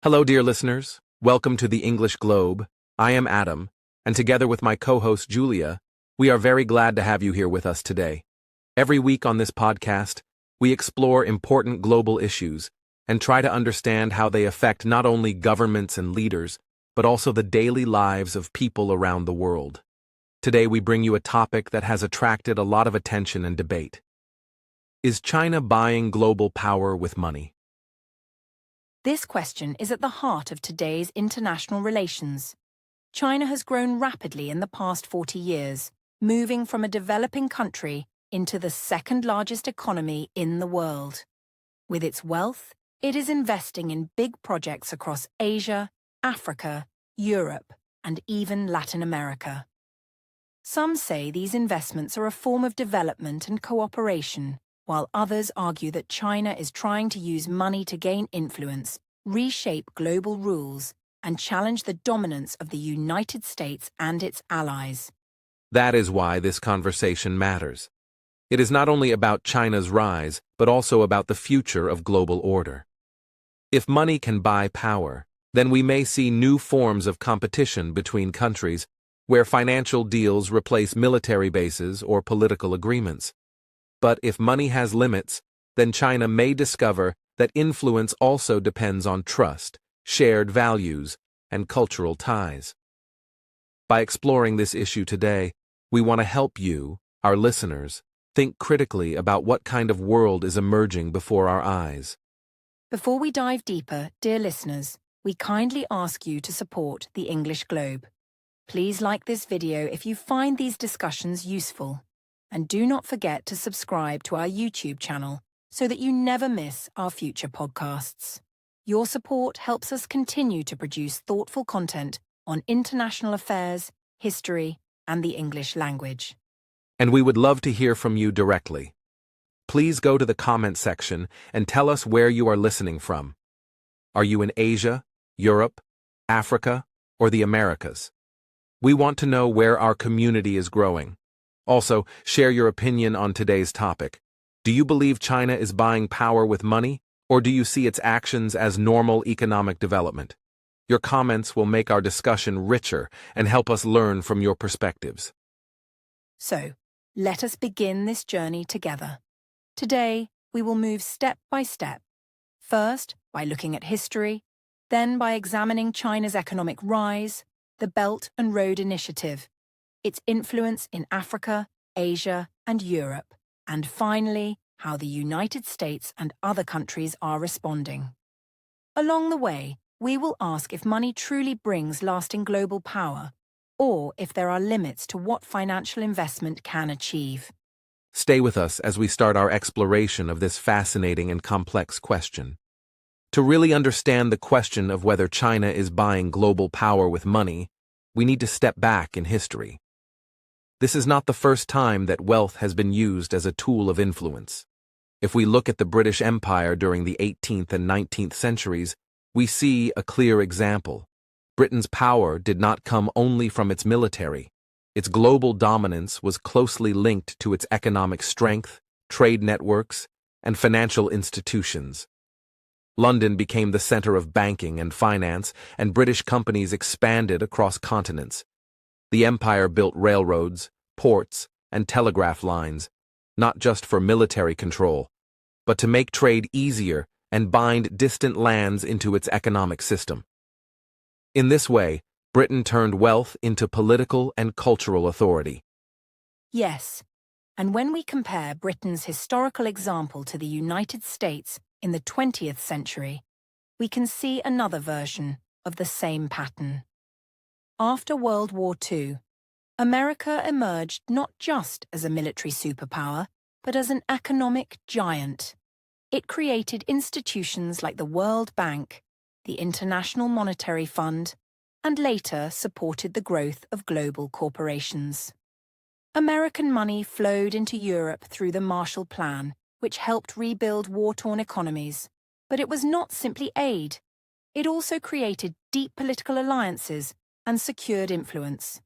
Hello, dear listeners. Welcome to the English Globe. I am Adam, and together with my co-host Julia, we are very glad to have you here with us today. Every week on this podcast, we explore important global issues and try to understand how they affect not only governments and leaders, but also the daily lives of people around the world. Today we bring you a topic that has attracted a lot of attention and debate. Is China buying global power with money? This question is at the heart of today's international relations. China has grown rapidly in the past 40 years, moving from a developing country into the second-largest economy in the world. With its wealth, it is investing in big projects across Asia, Africa, Europe, and even Latin America. Some say these investments are a form of development and cooperation, while others argue that China is trying to use money to gain influence, reshape global rules, and challenge the dominance of the United States and its allies. That is why this conversation matters. It is not only about China's rise, but also about the future of global order. If money can buy power, then we may see new forms of competition between countries, where financial deals replace military bases or political agreements. But if money has limits, then China may discover that influence also depends on trust, shared values, and cultural ties. By exploring this issue today, we want to help you, our listeners, think critically about what kind of world is emerging before our eyes. Before we dive deeper, dear listeners, we kindly ask you to support the English Globe. Please like this video if you find these discussions useful. And do not forget to subscribe to our YouTube channel so that you never miss our future podcasts. Your support helps us continue to produce thoughtful content on international affairs, history, and the English language. And we would love to hear from you directly. Please go to the comment section and tell us where you are listening from. Are you in Asia, Europe, Africa, or the Americas? We want to know where our community is growing. Also, share your opinion on today's topic. Do you believe China is buying power with money, or do you see its actions as normal economic development? Your comments will make our discussion richer and help us learn from your perspectives. So, let us begin this journey together. Today, we will move step by step. First, by looking at history, then by examining China's economic rise, the Belt and Road Initiative, its influence in Africa, Asia, and Europe, and finally, how the United States and other countries are responding. Along the way, we will ask if money truly brings lasting global power, or if there are limits to what financial investment can achieve. Stay with us as we start our exploration of this fascinating and complex question. To really understand the question of whether China is buying global power with money, we need to step back in history. This is not the first time that wealth has been used as a tool of influence. If we look at the British Empire during the 18th and 19th centuries, we see a clear example. Britain's power did not come only from its military. Its global dominance was closely linked to its economic strength, trade networks, and financial institutions. London became the center of banking and finance, and British companies expanded across continents. The empire built railroads, ports, and telegraph lines, not just for military control, but to make trade easier and bind distant lands into its economic system. In this way, Britain turned wealth into political and cultural authority. Yes, and when we compare Britain's historical example to the United States in the 20th century, we can see another version of the same pattern. After World War II, America emerged not just as a military superpower, but as an economic giant. It created institutions like the World Bank, the International Monetary Fund, and later supported the growth of global corporations. American money flowed into Europe through the Marshall Plan, which helped rebuild war-torn economies. But it was not simply aid. It also created deep political alliances and secured influence.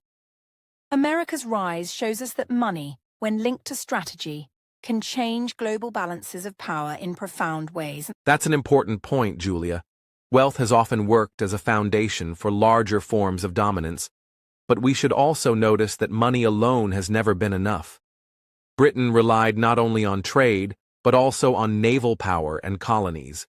America's rise shows us that money, when linked to strategy, can change global balances of power in profound ways. That's an important point, Julia. Wealth has often worked as a foundation for larger forms of dominance, but we should also notice that money alone has never been enough. Britain relied not only on trade, but also on naval power and colonies.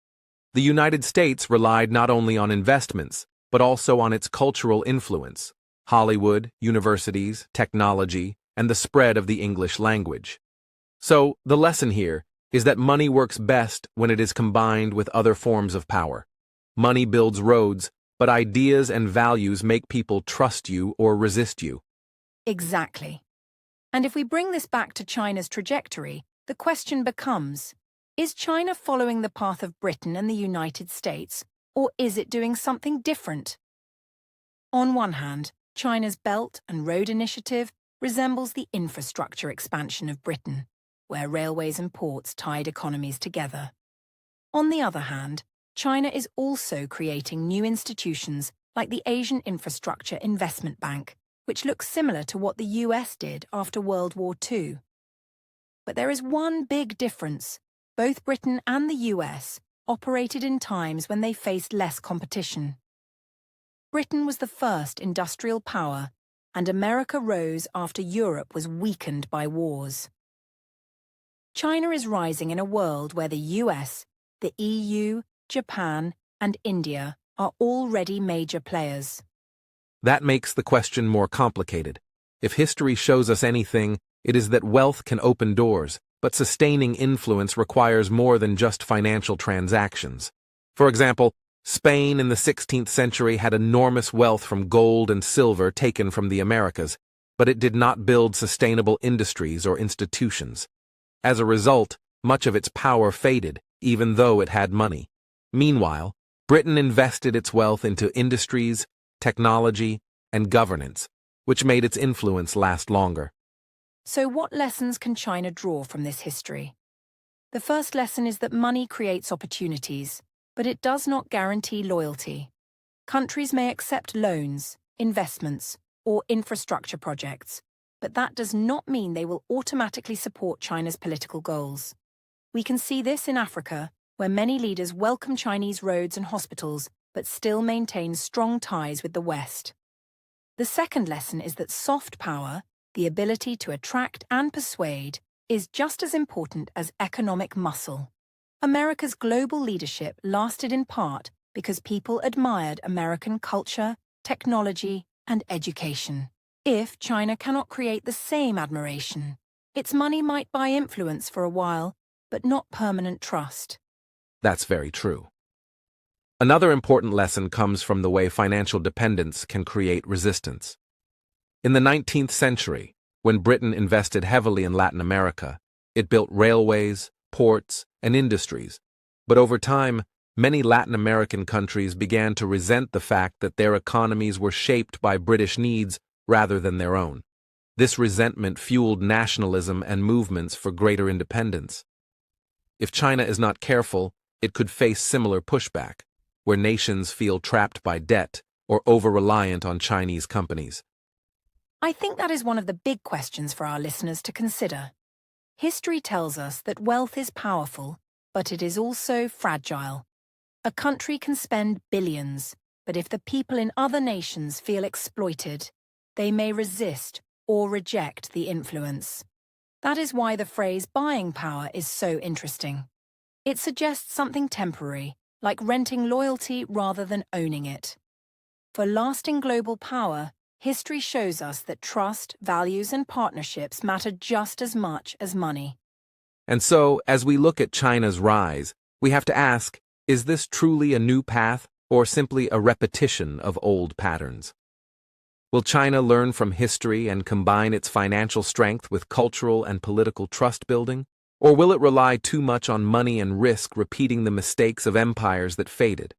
The United States relied not only on investments, but also on its cultural influence, Hollywood, universities, technology, and the spread of the English language. So, the lesson here is that money works best when it is combined with other forms of power. Money builds roads, but ideas and values make people trust you or resist you. Exactly. And if we bring this back to China's trajectory, the question becomes, is China following the path of Britain and the United States, or is it doing something different? On one hand, China's Belt and Road Initiative resembles the infrastructure expansion of Britain, where railways and ports tied economies together. On the other hand, China is also creating new institutions like the Asian Infrastructure Investment Bank, which looks similar to what the US did after World War II. But there is one big difference. Both Britain and the US operated in times when they faced less competition. Britain was the first industrial power, and America rose after Europe was weakened by wars. China is rising in a world where the US, the EU, Japan, and India are already major players. That makes the question more complicated. If history shows us anything, it is that wealth can open doors, but sustaining influence requires more than just financial transactions. For example, Spain in the 16th century had enormous wealth from gold and silver taken from the Americas, but it did not build sustainable industries or institutions. As a result, much of its power faded, even though it had money. Meanwhile, Britain invested its wealth into industries, technology, and governance, which made its influence last longer. So what lessons can China draw from this history? The first lesson is that money creates opportunities, but it does not guarantee loyalty. Countries may accept loans, investments, or infrastructure projects, but that does not mean they will automatically support China's political goals. We can see this in Africa, where many leaders welcome Chinese roads and hospitals, but still maintain strong ties with the West. The second lesson is that soft power, the ability to attract and persuade, is just as important as economic muscle. America's global leadership lasted in part because people admired American culture, technology, and education. If China cannot create the same admiration, its money might buy influence for a while, but not permanent trust. That's very true. Another important lesson comes from the way financial dependence can create resistance. In the 19th century, when Britain invested heavily in Latin America, it built railways, ports, and industries. But over time, many Latin American countries began to resent the fact that their economies were shaped by British needs rather than their own. This resentment fueled nationalism and movements for greater independence. If China is not careful, it could face similar pushback, where nations feel trapped by debt or over-reliant on Chinese companies. I think that is one of the big questions for our listeners to consider. History tells us that wealth is powerful, but it is also fragile. A country can spend billions, but if the people in other nations feel exploited, they may resist or reject the influence. That is why the phrase buying power is so interesting. It suggests something temporary, like renting loyalty rather than owning it. For lasting global power, history shows us that trust, values, and partnerships matter just as much as money. And so, as we look at China's rise, we have to ask, is this truly a new path or simply a repetition of old patterns? Will China learn from history and combine its financial strength with cultural and political trust building? Or will it rely too much on money and risk repeating the mistakes of empires that faded?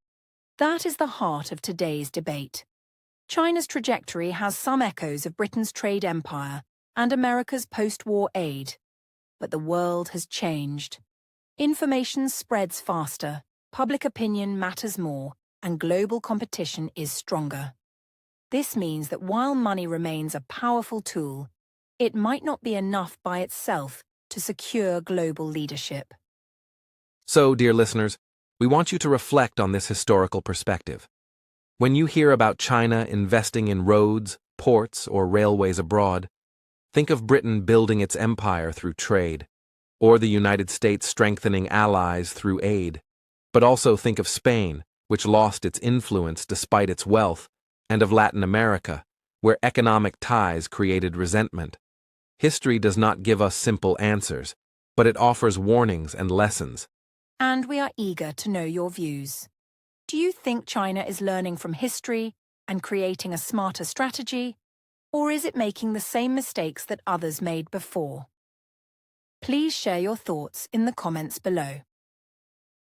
That is the heart of today's debate. China's trajectory has some echoes of Britain's trade empire and America's post-war aid. But the world has changed. Information spreads faster, public opinion matters more, and global competition is stronger. This means that while money remains a powerful tool, it might not be enough by itself to secure global leadership. So, dear listeners, We want you to reflect on this historical perspective. When you hear about China investing in roads, ports, or railways abroad, think of Britain building its empire through trade, or the United States strengthening allies through aid. But also think of Spain, which lost its influence despite its wealth, and of Latin America, where economic ties created resentment. History does not give us simple answers, but it offers warnings and lessons. And we are eager to know your views. Do you think China is learning from history and creating a smarter strategy, or is it making the same mistakes that others made before? Please share your thoughts in the comments below.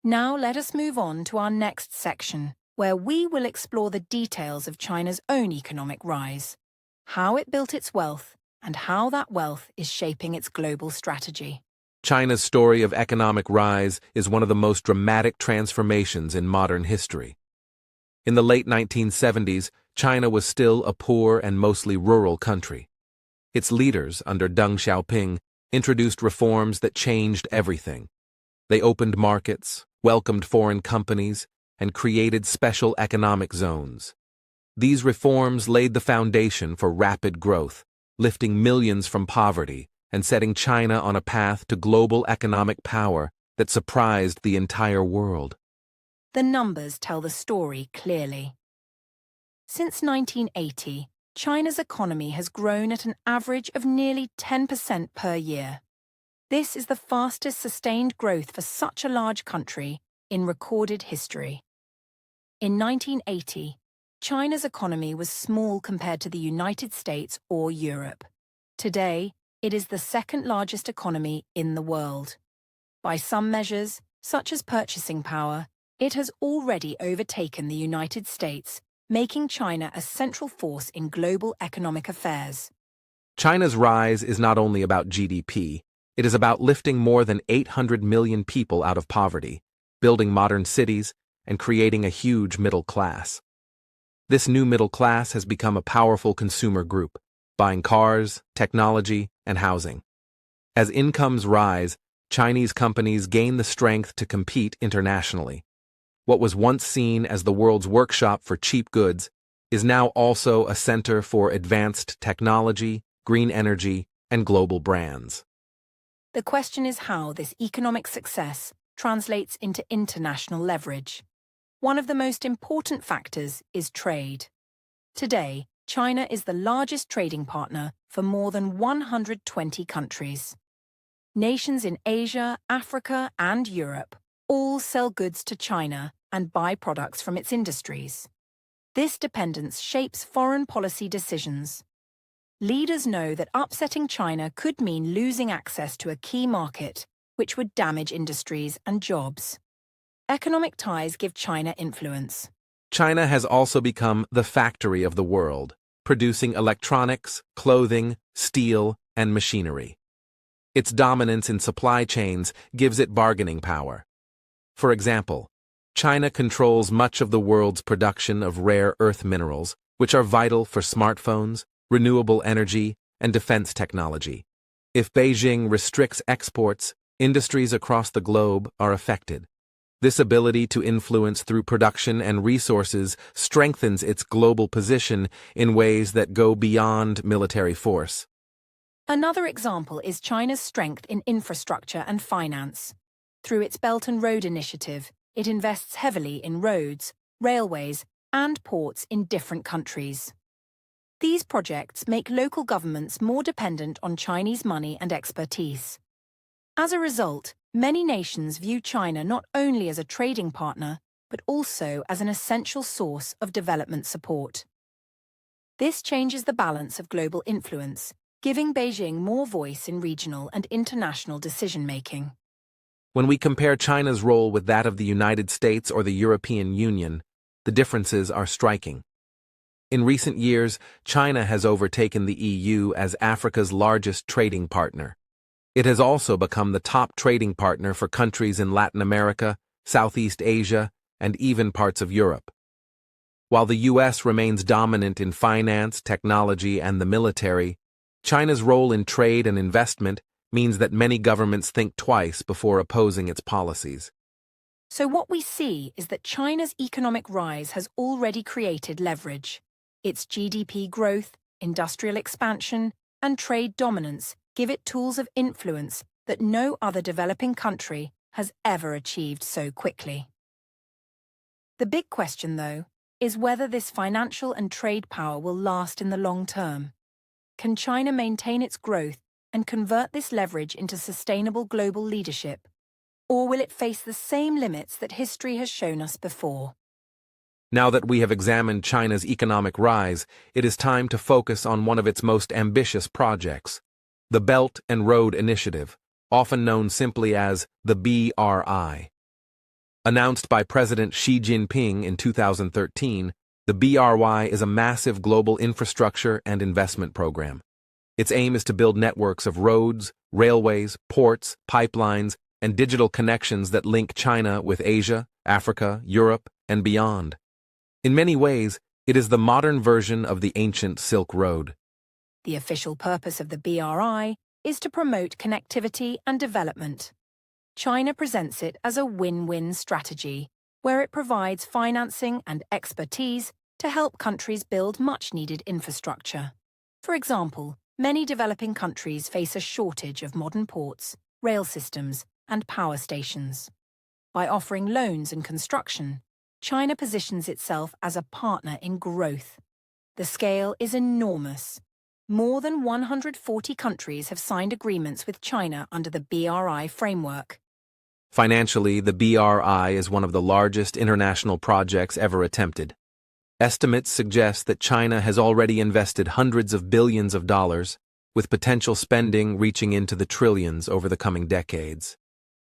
Now let us move on to our next section, where we will explore the details of China's own economic rise, how it built its wealth, and how that wealth is shaping its global strategy. China's story of economic rise is one of the most dramatic transformations in modern history. In the late 1970s, China was still a poor and mostly rural country. Its leaders, under Deng Xiaoping, introduced reforms that changed everything. They opened markets, welcomed foreign companies, and created special economic zones. These reforms laid the foundation for rapid growth, lifting millions from poverty and setting China on a path to global economic power that surprised the entire world. The numbers tell the story clearly. Since 1980, China's economy has grown at an average of nearly 10% per year. This is the fastest sustained growth for such a large country in recorded history. In 1980, China's economy was small compared to the United States or Europe. Today, it is the second largest economy in the world. By some measures, such as purchasing power, it has already overtaken the United States, making China a central force in global economic affairs. China's rise is not only about GDP, it is about lifting more than 800 million people out of poverty, building modern cities, and creating a huge middle class. This new middle class has become a powerful consumer group, buying cars, technology, and housing. As incomes rise, Chinese companies gain the strength to compete internationally. What was once seen as the world's workshop for cheap goods is now also a center for advanced technology, green energy, and global brands. The question is how this economic success translates into international leverage. One of the most important factors is trade. Today, China is the largest trading partner for more than 120 countries. Nations in Asia, Africa, and Europe all sell goods to China and buy products from its industries. This dependence shapes foreign policy decisions. Leaders know that upsetting China could mean losing access to a key market, which would damage industries and jobs. Economic ties give China influence. China has also become the factory of the world, producing electronics, clothing, steel, and machinery. Its dominance in supply chains gives it bargaining power. For example, China controls much of the world's production of rare earth minerals, which are vital for smartphones, renewable energy, and defense technology. If Beijing restricts exports, industries across the globe are affected. This ability to influence through production and resources strengthens its global position in ways that go beyond military force. Another example is China's strength in infrastructure and finance. Through its Belt and Road Initiative, it invests heavily in roads, railways, and ports in different countries. These projects make local governments more dependent on Chinese money and expertise. As a result, many nations view China not only as a trading partner, but also as an essential source of development support. This changes the balance of global influence, giving Beijing more voice in regional and international decision-making. When we compare China's role with that of the United States or the European Union, the differences are striking. In recent years, China has overtaken the EU as Africa's largest trading partner. It has also become the top trading partner for countries in Latin America, Southeast Asia, and even parts of Europe. While the US remains dominant in finance, technology, and the military, China's role in trade and investment means that many governments think twice before opposing its policies. So what we see is that China's economic rise has already created leverage. Its GDP growth, industrial expansion, and trade dominance give it tools of influence that no other developing country has ever achieved so quickly. The big question, though, is whether this financial and trade power will last in the long term. Can China maintain its growth and convert this leverage into sustainable global leadership? Or will it face the same limits that history has shown us before? Now that we have examined China's economic rise, it is time to focus on one of its most ambitious projects, the Belt and Road Initiative, often known simply as the BRI. Announced by President Xi Jinping in 2013, the BRI is a massive global infrastructure and investment program. Its aim is to build networks of roads, railways, ports, pipelines, and digital connections that link China with Asia, Africa, Europe, and beyond. In many ways, it is the modern version of the ancient Silk Road. The official purpose of the BRI is to promote connectivity and development. China presents it as a win-win strategy, where it provides financing and expertise to help countries build much-needed infrastructure. For example, many developing countries face a shortage of modern ports, rail systems, and power stations. By offering loans and construction, China positions itself as a partner in growth. The scale is enormous. More than 140 countries have signed agreements with China under the BRI framework. Financially, the BRI is one of the largest international projects ever attempted. Estimates suggest that China has already invested hundreds of billions of dollars, with potential spending reaching into the trillions over the coming decades.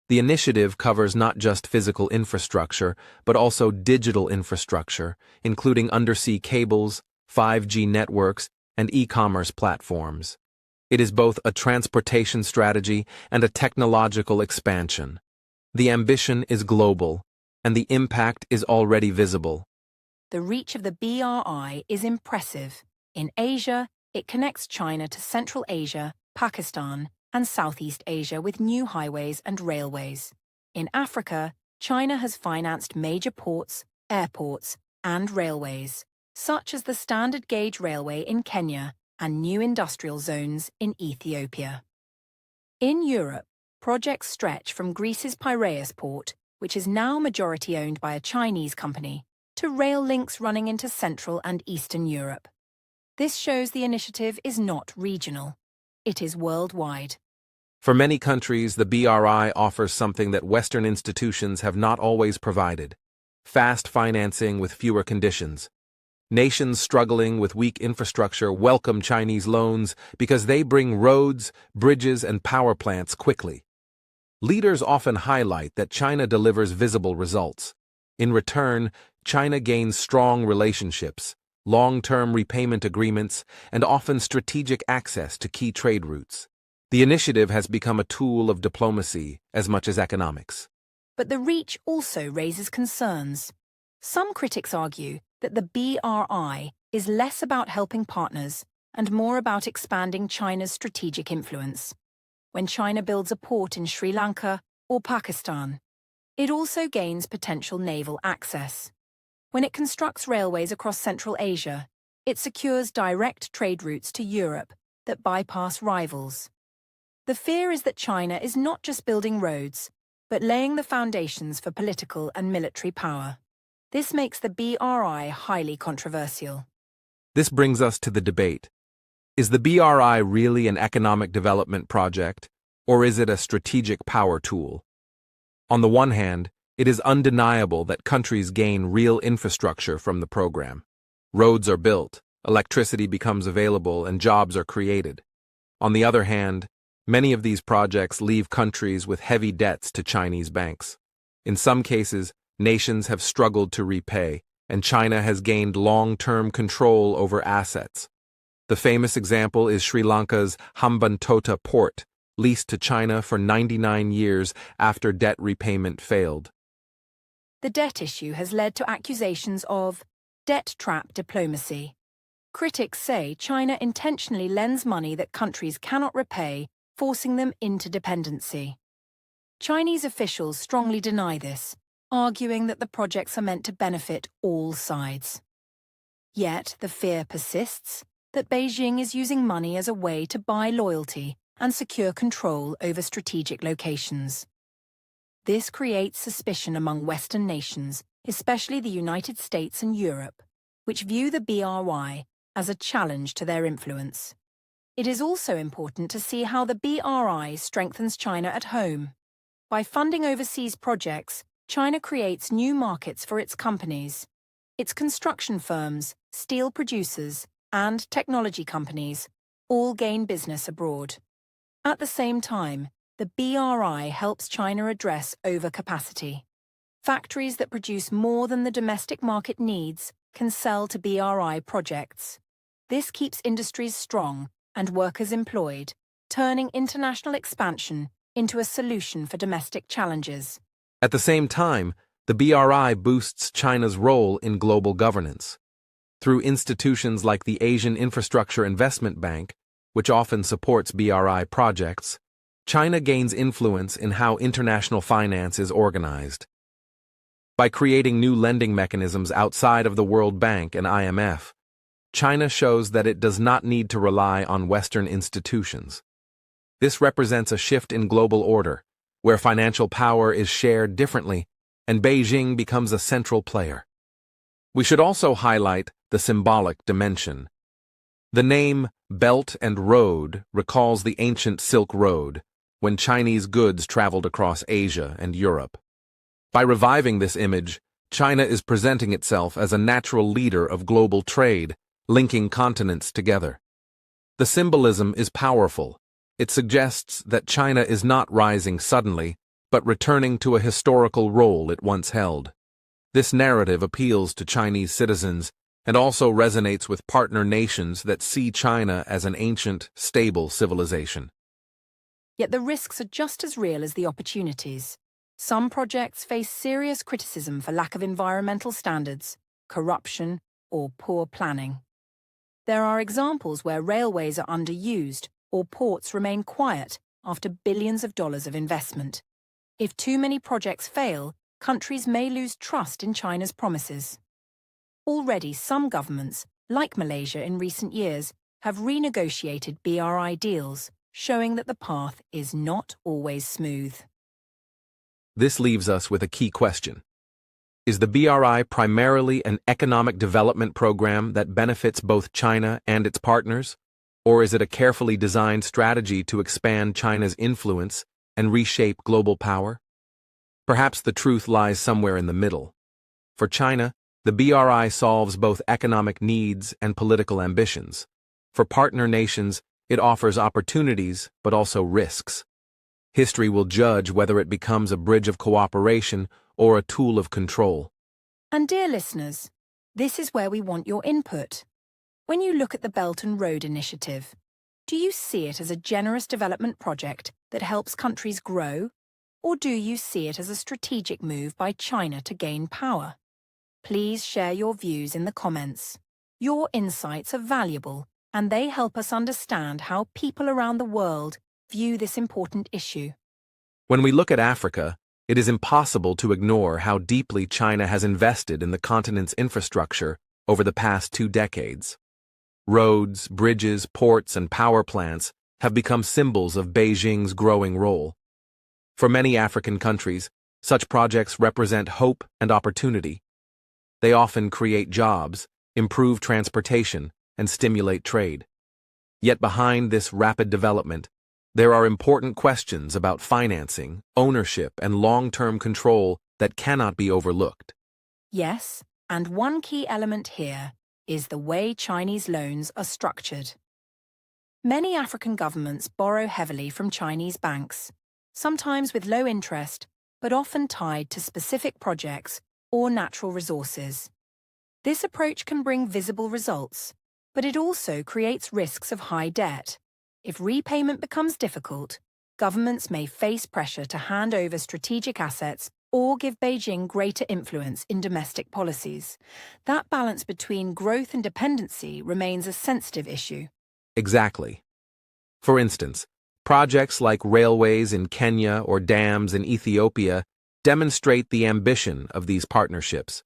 The initiative covers not just physical infrastructure, but also digital infrastructure, including undersea cables, 5G networks, and e-commerce platforms. It is both a transportation strategy and a technological expansion. The ambition is global, and the impact is already visible. The reach of the BRI is impressive. In Asia, it connects China to Central Asia, Pakistan, and Southeast Asia with new highways and railways. In Africa, China has financed major ports, airports, and railways, such as the Standard Gauge Railway in Kenya and new industrial zones in Ethiopia. In Europe, projects stretch from Greece's Piraeus port, which is now majority-owned by a Chinese company, to rail links running into Central and Eastern Europe. This shows the initiative is not regional. It is worldwide. For many countries, the BRI offers something that Western institutions have not always provided: fast financing with fewer conditions. Nations struggling with weak infrastructure welcome Chinese loans because they bring roads, bridges, and power plants quickly. Leaders often highlight that China delivers visible results. In return, China gains strong relationships, long-term repayment agreements, and often strategic access to key trade routes. The initiative has become a tool of diplomacy as much as economics. But the reach also raises concerns. Some critics argue that the BRI is less about helping partners and more about expanding China's strategic influence. When China builds a port in Sri Lanka or Pakistan, it also gains potential naval access. When it constructs railways across Central Asia, it secures direct trade routes to Europe that bypass rivals. The fear is that China is not just building roads, but laying the foundations for political and military power. This makes the BRI highly controversial. This brings us to the debate. Is the BRI really an economic development project, or is it a strategic power tool? On the one hand, it is undeniable that countries gain real infrastructure from the program. Roads are built, electricity becomes available, and jobs are created. On the other hand, many of these projects leave countries with heavy debts to Chinese banks. In some cases, nations have struggled to repay, and China has gained long-term control over assets. The famous example is Sri Lanka's Hambantota port, leased to China for 99 years after debt repayment failed. The debt issue has led to accusations of debt trap diplomacy. Critics say China intentionally lends money that countries cannot repay, forcing them into dependency. Chinese officials strongly deny this, arguing that the projects are meant to benefit all sides. Yet the fear persists that Beijing is using money as a way to buy loyalty and secure control over strategic locations. This creates suspicion among Western nations, especially the United States and Europe, which view the BRI as a challenge to their influence. It is also important to see how the BRI strengthens China at home. By funding overseas projects, China creates new markets for its companies. Its construction firms, steel producers, and technology companies all gain business abroad. At the same time, the BRI helps China address overcapacity. Factories that produce more than the domestic market needs can sell to BRI projects. This keeps industries strong and workers employed, turning international expansion into a solution for domestic challenges. At the same time, the BRI boosts China's role in global governance. Through institutions like the Asian Infrastructure Investment Bank, which often supports BRI projects, China gains influence in how international finance is organized. By creating new lending mechanisms outside of the World Bank and IMF, China shows that it does not need to rely on Western institutions. This represents a shift in global order, where financial power is shared differently and Beijing becomes a central player. We should also highlight the symbolic dimension. The name Belt and Road recalls the ancient Silk Road, when Chinese goods traveled across Asia and Europe. By reviving this image, China is presenting itself as a natural leader of global trade, linking continents together. The symbolism is powerful. It suggests that China is not rising suddenly, but returning to a historical role it once held. This narrative appeals to Chinese citizens and also resonates with partner nations that see China as an ancient, stable civilization. Yet the risks are just as real as the opportunities. Some projects face serious criticism for lack of environmental standards, corruption, or poor planning. There are examples where railways are underused or ports remain quiet after billions of dollars of investment. If too many projects fail, countries may lose trust in China's promises. Already, some governments, like Malaysia in recent years, have renegotiated BRI deals, showing that the path is not always smooth. This leaves us with a key question. Is the BRI primarily an economic development program that benefits both China and its partners, or is it a carefully designed strategy to expand China's influence and reshape global power? Perhaps the truth lies somewhere in the middle. For China, the BRI solves both economic needs and political ambitions. For partner nations, it offers opportunities but also risks. History will judge whether it becomes a bridge of cooperation or a tool of control. And dear listeners, this is where we want your input. When you look at the Belt and Road Initiative, do you see it as a generous development project that helps countries grow, or do you see it as a strategic move by China to gain power? Please share your views in the comments. Your insights are valuable, and they help us understand how people around the world view this important issue. When we look at Africa, it is impossible to ignore how deeply China has invested in the continent's infrastructure over the past 2 decades. Roads, bridges, ports, and power plants have become symbols of Beijing's growing role. For many African countries, such projects represent hope and opportunity. They often create jobs, improve transportation, and stimulate trade. Yet behind this rapid development, there are important questions about financing, ownership, and long-term control that cannot be overlooked. Yes, and one key element here is the way Chinese loans are structured. Many African governments borrow heavily from Chinese banks, sometimes with low interest, but often tied to specific projects or natural resources. This approach can bring visible results, but it also creates risks of high debt. If repayment becomes difficult, governments may face pressure to hand over strategic assets or give Beijing greater influence in domestic policies. That balance between growth and dependency remains a sensitive issue. Exactly. For instance, projects like railways in Kenya or dams in Ethiopia demonstrate the ambition of these partnerships.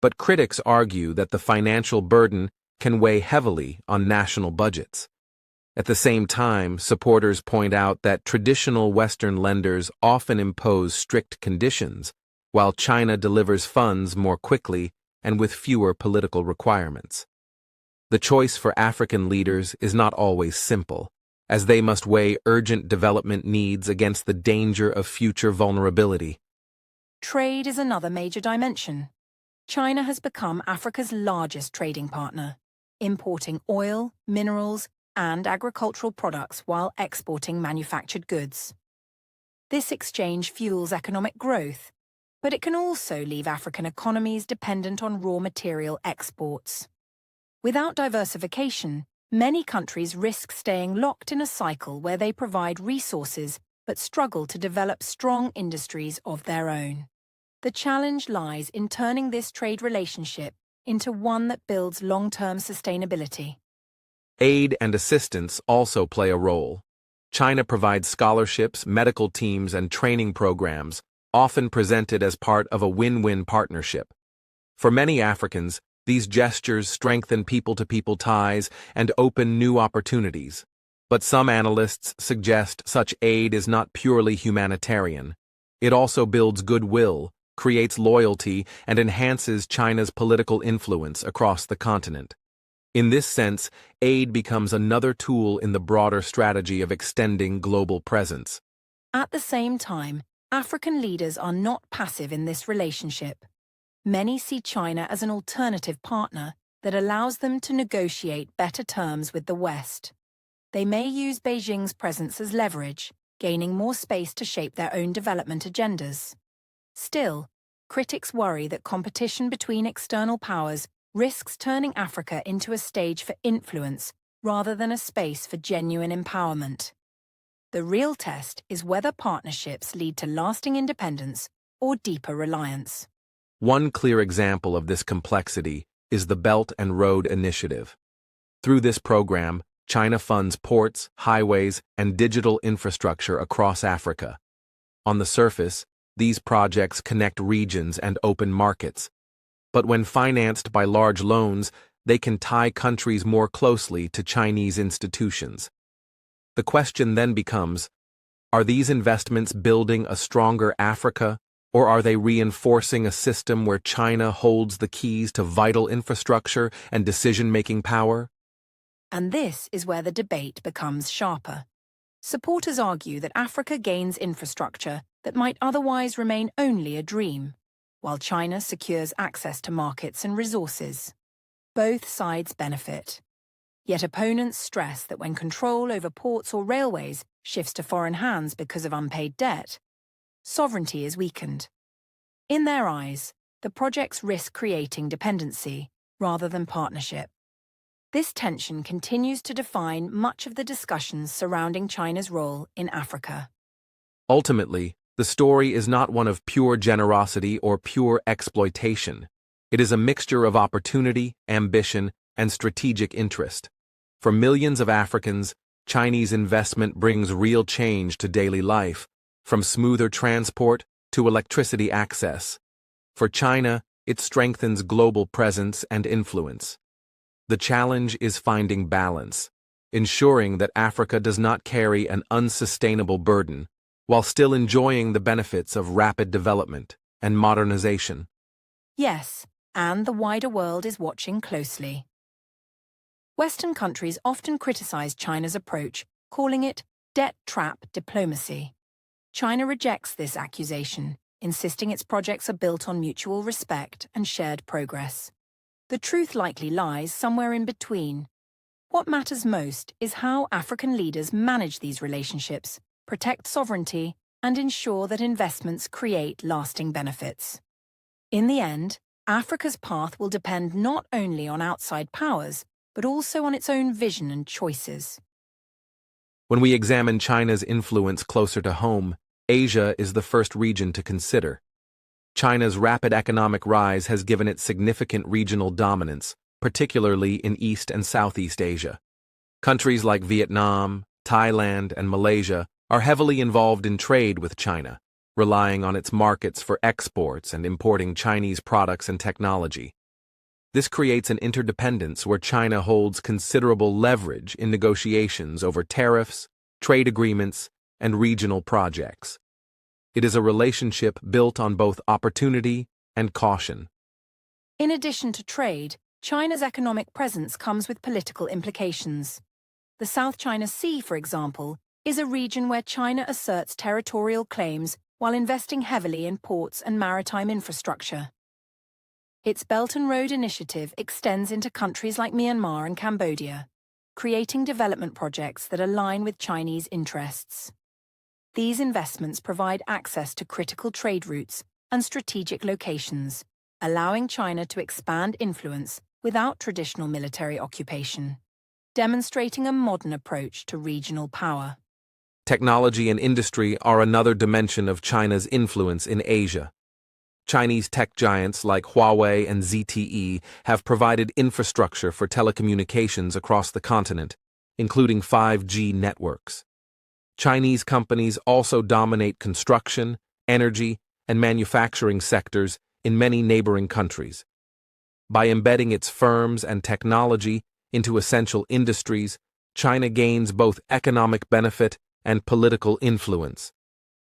But critics argue that the financial burden can weigh heavily on national budgets. At the same time, supporters point out that traditional Western lenders often impose strict conditions, while China delivers funds more quickly and with fewer political requirements. The choice for African leaders is not always simple, as they must weigh urgent development needs against the danger of future vulnerability. Trade is another major dimension. China has become Africa's largest trading partner, importing oil, minerals, and agricultural products while exporting manufactured goods. This exchange fuels economic growth, but it can also leave African economies dependent on raw material exports. Without diversification, many countries risk staying locked in a cycle where they provide resources but struggle to develop strong industries of their own. The challenge lies in turning this trade relationship into one that builds long-term sustainability. Aid and assistance also play a role. China provides scholarships, medical teams, and training programs, often presented as part of a win-win partnership. For many Africans, these gestures strengthen people-to-people ties and open new opportunities. But some analysts suggest such aid is not purely humanitarian. It also builds goodwill, creates loyalty, and enhances China's political influence across the continent. In this sense, aid becomes another tool in the broader strategy of extending global presence. At the same time, African leaders are not passive in this relationship. Many see China as an alternative partner that allows them to negotiate better terms with the West. They may use Beijing's presence as leverage, gaining more space to shape their own development agendas. Still, critics worry that competition between external powers risks turning Africa into a stage for influence rather than a space for genuine empowerment. The real test is whether partnerships lead to lasting independence or deeper reliance. One clear example of this complexity is the Belt and Road Initiative. Through this program, China funds ports, highways, and digital infrastructure across Africa. On the surface, these projects connect regions and open markets. But when financed by large loans, they can tie countries more closely to Chinese institutions. The question then becomes, are these investments building a stronger Africa, or are they reinforcing a system where China holds the keys to vital infrastructure and decision-making power? And this is where the debate becomes sharper. Supporters argue that Africa gains infrastructure that might otherwise remain only a dream, while China secures access to markets and resources. Both sides benefit. Yet opponents stress that when control over ports or railways shifts to foreign hands because of unpaid debt, sovereignty is weakened. In their eyes, the projects risk creating dependency rather than partnership. This tension continues to define much of the discussions surrounding China's role in Africa. Ultimately, the story is not one of pure generosity or pure exploitation. It is a mixture of opportunity, ambition, and strategic interest. For millions of Africans, Chinese investment brings real change to daily life, from smoother transport to electricity access. For China, it strengthens global presence and influence. The challenge is finding balance, ensuring that Africa does not carry an unsustainable burden, while still enjoying the benefits of rapid development and modernization. Yes, and the wider world is watching closely. Western countries often criticize China's approach, calling it debt trap diplomacy. China rejects this accusation, insisting its projects are built on mutual respect and shared progress. The truth likely lies somewhere in between. What matters most is how African leaders manage these relationships, protect sovereignty, and ensure that investments create lasting benefits. In the end, Africa's path will depend not only on outside powers, but also on its own vision and choices. When we examine China's influence closer to home, Asia is the first region to consider. China's rapid economic rise has given it significant regional dominance, particularly in East and Southeast Asia. Countries like Vietnam, Thailand, and Malaysia are heavily involved in trade with China, relying on its markets for exports and importing Chinese products and technology. This creates an interdependence where China holds considerable leverage in negotiations over tariffs, trade agreements, and regional projects. It is a relationship built on both opportunity and caution. In addition to trade, China's economic presence comes with political implications. The South China Sea, for example, is a region where China asserts territorial claims while investing heavily in ports and maritime infrastructure. Its Belt and Road Initiative extends into countries like Myanmar and Cambodia, creating development projects that align with Chinese interests. These investments provide access to critical trade routes and strategic locations, allowing China to expand influence without traditional military occupation, demonstrating a modern approach to regional power. Technology and industry are another dimension of China's influence in Asia. Chinese tech giants like Huawei and ZTE have provided infrastructure for telecommunications across the continent, including 5G networks. Chinese companies also dominate construction, energy, and manufacturing sectors in many neighboring countries. By embedding its firms and technology into essential industries, China gains both economic benefit and political influence.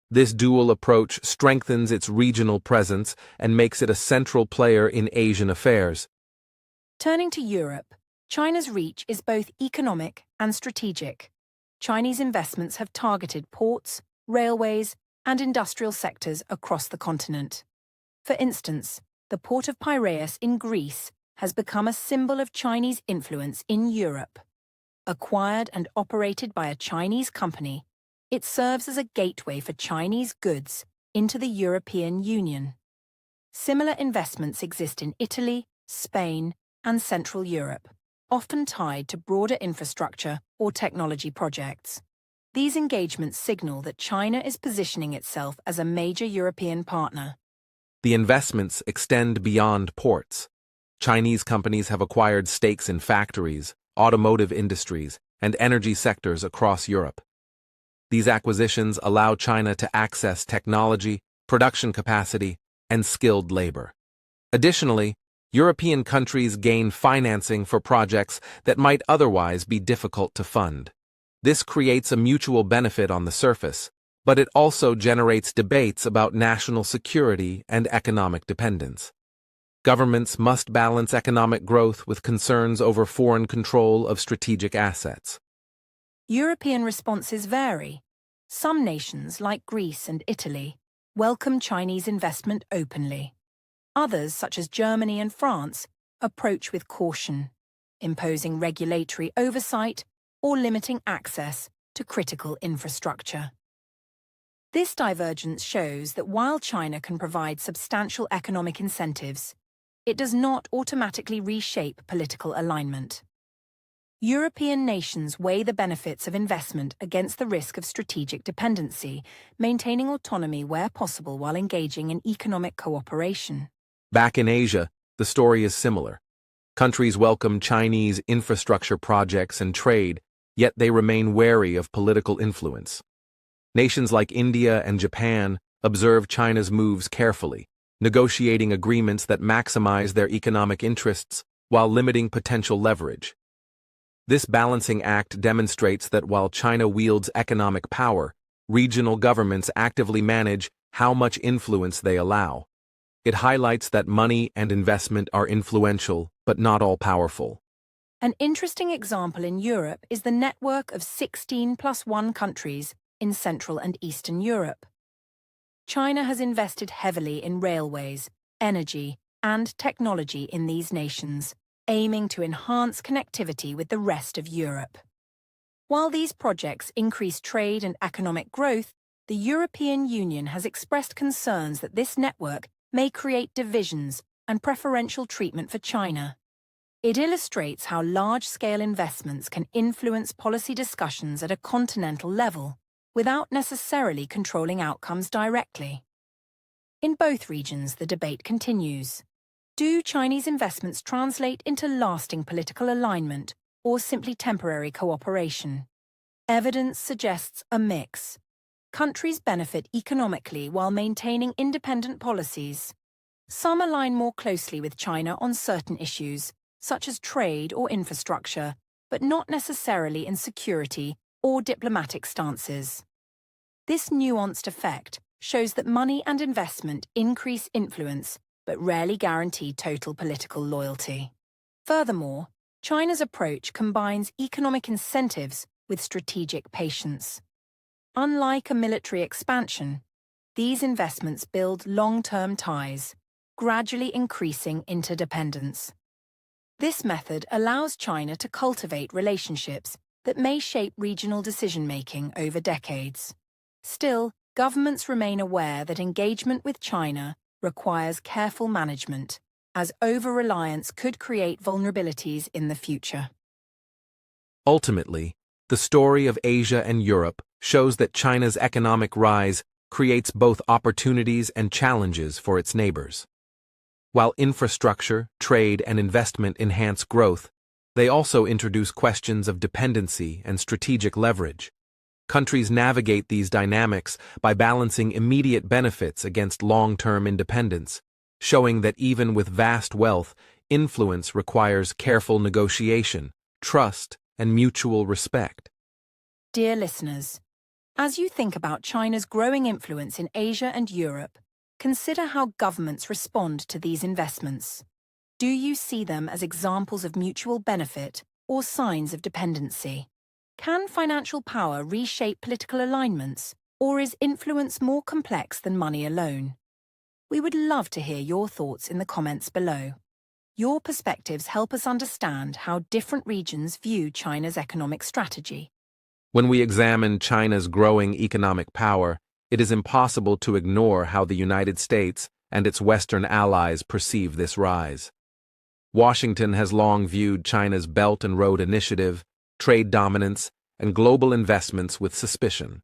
This dual approach strengthens its regional presence and makes it a central player in Asian affairs. Turning to Europe, China's reach is both economic and strategic. Chinese investments have targeted ports, railways, and industrial sectors across the continent. For instance, the port of Piraeus in Greece has become a symbol of Chinese influence in Europe. Acquired and operated by a Chinese company, it serves as a gateway for Chinese goods into the European Union. Similar investments exist in Italy, Spain, and Central Europe, often tied to broader infrastructure or technology projects. These engagements signal that China is positioning itself as a major European partner. The investments extend beyond ports. Chinese companies have acquired stakes in factories, automotive industries, and energy sectors across Europe. These acquisitions allow China to access technology, production capacity, and skilled labor. Additionally, European countries gain financing for projects that might otherwise be difficult to fund. This creates a mutual benefit on the surface, but it also generates debates about national security and economic dependence. Governments must balance economic growth with concerns over foreign control of strategic assets. European responses vary. Some nations, like Greece and Italy, welcome Chinese investment openly. Others, such as Germany and France, approach with caution, imposing regulatory oversight or limiting access to critical infrastructure. This divergence shows that while China can provide substantial economic incentives, it does not automatically reshape political alignment. European nations weigh the benefits of investment against the risk of strategic dependency, maintaining autonomy where possible while engaging in economic cooperation. Back in Asia, the story is similar. Countries welcome Chinese infrastructure projects and trade, yet they remain wary of political influence. Nations like India and Japan observe China's moves carefully, negotiating agreements that maximize their economic interests while limiting potential leverage. This balancing act demonstrates that while China wields economic power, regional governments actively manage how much influence they allow. It highlights that money and investment are influential, but not all-powerful. An interesting example in Europe is the network of 16+1 countries in Central and Eastern Europe. China has invested heavily in railways, energy, and technology in these nations, aiming to enhance connectivity with the rest of Europe. While these projects increase trade and economic growth, the European Union has expressed concerns that this network may create divisions and preferential treatment for China. It illustrates how large-scale investments can influence policy discussions at a continental level, without necessarily controlling outcomes directly. In both regions, the debate continues. Do Chinese investments translate into lasting political alignment or simply temporary cooperation? Evidence suggests a mix. countries benefit economically while maintaining independent policies. Some align more closely with China on certain issues, such as trade or infrastructure, but not necessarily in security or diplomatic stances. This nuanced effect shows that money and investment increase influence, but rarely guarantee total political loyalty. Furthermore, China's approach combines economic incentives with strategic patience. Unlike a military expansion, these investments build long-term ties, gradually increasing interdependence. This method allows China to cultivate relationships that may shape regional decision-making over decades. Still, governments remain aware that engagement with China requires careful management, as over-reliance could create vulnerabilities in the future. Ultimately, the story of Asia and Europe shows that China's economic rise creates both opportunities and challenges for its neighbors. While infrastructure, trade, and investment enhance growth, they also introduce questions of dependency and strategic leverage. Countries navigate these dynamics by balancing immediate benefits against long-term independence, showing that even with vast wealth, influence requires careful negotiation, trust, and mutual respect. Dear listeners, as you think about China's growing influence in Asia and Europe, consider how governments respond to these investments. Do you see them as examples of mutual benefit or signs of dependency? Can financial power reshape political alignments, or is influence more complex than money alone? We would love to hear your thoughts in the comments below. Your perspectives help us understand how different regions view China's economic strategy. When we examine China's growing economic power, it is impossible to ignore how the United States and its Western allies perceive this rise. Washington has long viewed China's Belt and Road Initiative, trade dominance, and global investments with suspicion.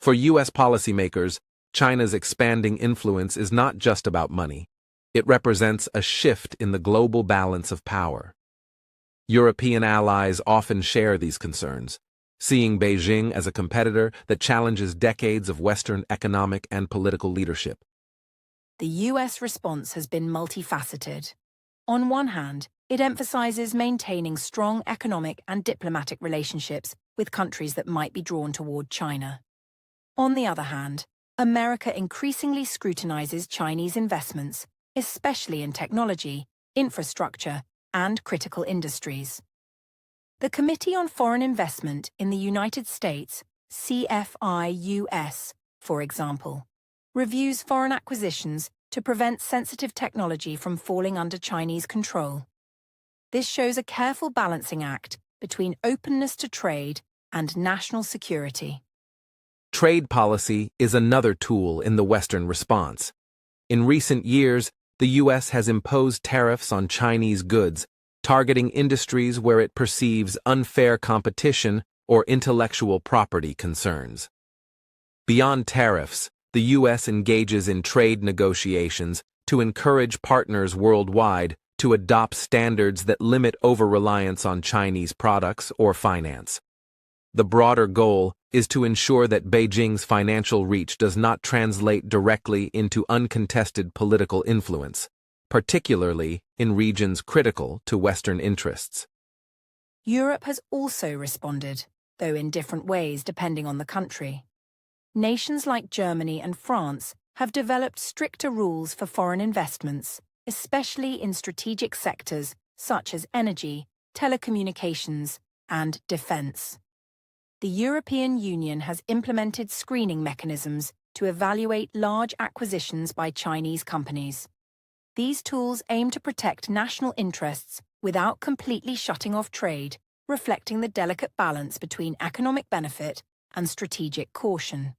For U.S. policymakers, China's expanding influence is not just about money. It represents a shift in the global balance of power. European allies often share these concerns, seeing Beijing as a competitor that challenges decades of Western economic and political leadership. The U.S. response has been multifaceted. On one hand, it emphasizes maintaining strong economic and diplomatic relationships with countries that might be drawn toward China. On the other hand, America increasingly scrutinizes Chinese investments, especially in technology, infrastructure, and critical industries. The Committee on Foreign Investment in the United States, CFI-US, for example, reviews foreign acquisitions to prevent sensitive technology from falling under Chinese control. This shows a careful balancing act between openness to trade and national security. Trade policy is another tool in the Western response. In recent years, the U.S. has imposed tariffs on Chinese goods, targeting industries where it perceives unfair competition or intellectual property concerns. Beyond tariffs, the U.S. engages in trade negotiations to encourage partners worldwide to adopt standards that limit over-reliance on Chinese products or finance. The broader goal is to ensure that Beijing's financial reach does not translate directly into uncontested political influence, particularly in regions critical to Western interests. Europe has also responded, though in different ways depending on the country. Nations like Germany and France have developed stricter rules for foreign investments, especially in strategic sectors such as energy, telecommunications, and defense. The European Union has implemented screening mechanisms to evaluate large acquisitions by Chinese companies. These tools aim to protect national interests without completely shutting off trade, reflecting the delicate balance between economic benefit and strategic caution.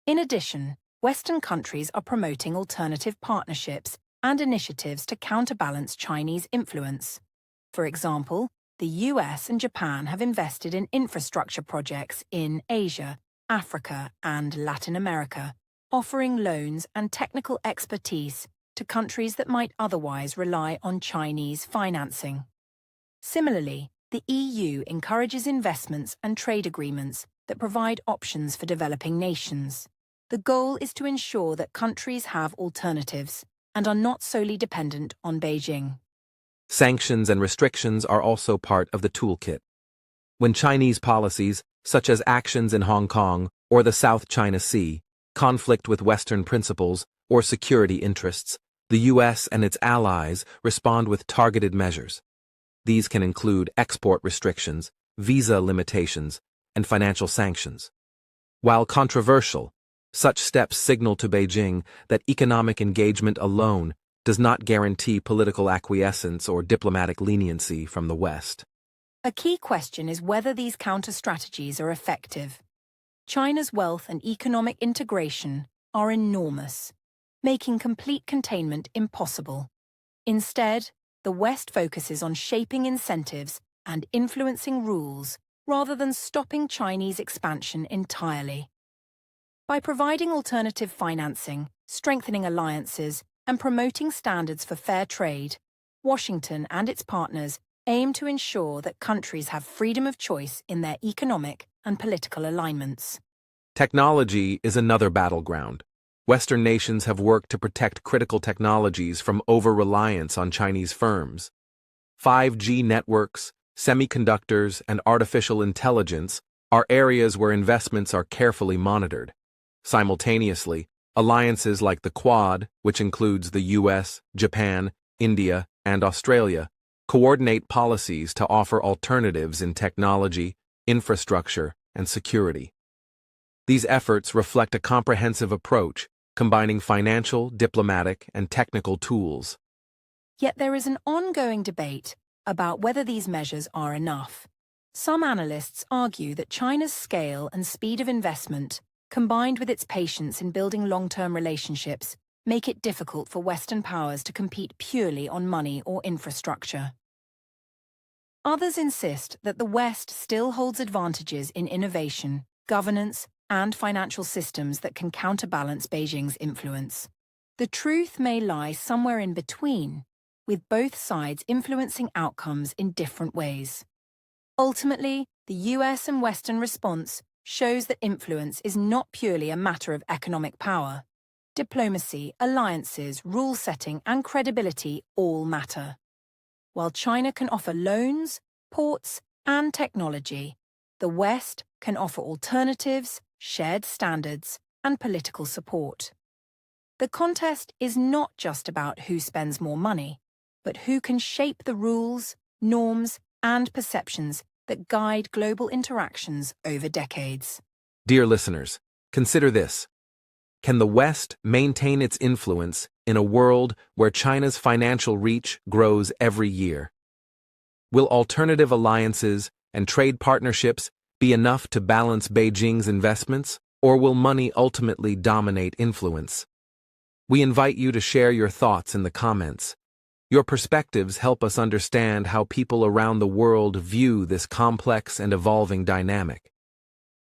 In addition, Western countries are promoting alternative partnerships and initiatives to counterbalance Chinese influence. For example, the US and Japan have invested in infrastructure projects in Asia, Africa, and Latin America, offering loans and technical expertise to countries that might otherwise rely on Chinese financing. Similarly, the EU encourages investments and trade agreements that provide options for developing nations. The goal is to ensure that countries have alternatives and are not solely dependent on Beijing. Sanctions and restrictions are also part of the toolkit. When Chinese policies, such as actions in Hong Kong or the South China Sea, conflict with Western principles or security interests, the U.S. and its allies respond with targeted measures. These can include export restrictions, visa limitations, and financial sanctions. While controversial, such steps signal to Beijing that economic engagement alone does not guarantee political acquiescence or diplomatic leniency from the West. A key question is whether these counter-strategies are effective. China's wealth and economic integration are enormous, making complete containment impossible. Instead, the West focuses on shaping incentives and influencing rules rather than stopping Chinese expansion entirely. By providing alternative financing, strengthening alliances, and promoting standards for fair trade, Washington and its partners aim to ensure that countries have freedom of choice in their economic and political alignments. Technology is another battleground. Western nations have worked to protect critical technologies from over-reliance on Chinese firms. 5G networks, semiconductors, and artificial intelligence are areas where investments are carefully monitored. Simultaneously, alliances like the Quad, which includes the US, Japan, India, and Australia, coordinate policies to offer alternatives in technology, infrastructure, and security. These efforts reflect a comprehensive approach, combining financial, diplomatic, and technical tools. Yet there is an ongoing debate about whether these measures are enough. Some analysts argue that China's scale and speed of investment, combined with its patience in building long-term relationships, make it difficult for Western powers to compete purely on money or infrastructure. Others insist that the West still holds advantages in innovation, governance, and financial systems that can counterbalance Beijing's influence. The truth may lie somewhere in between, with both sides influencing outcomes in different ways. Ultimately, the US and Western response shows that influence is not purely a matter of economic power. Diplomacy, alliances, rule-setting, and credibility all matter. While China can offer loans, ports, and technology, the West can offer alternatives, shared standards, and political support. The contest is not just about who spends more money, but who can shape the rules, norms, and perceptions that guide global interactions over decades. Dear listeners, consider this. Can the West maintain its influence in a world where China's financial reach grows every year? Will alternative alliances and trade partnerships be enough to balance Beijing's investments, or will money ultimately dominate influence? We invite you to share your thoughts in the comments. Your perspectives help us understand how people around the world view this complex and evolving dynamic.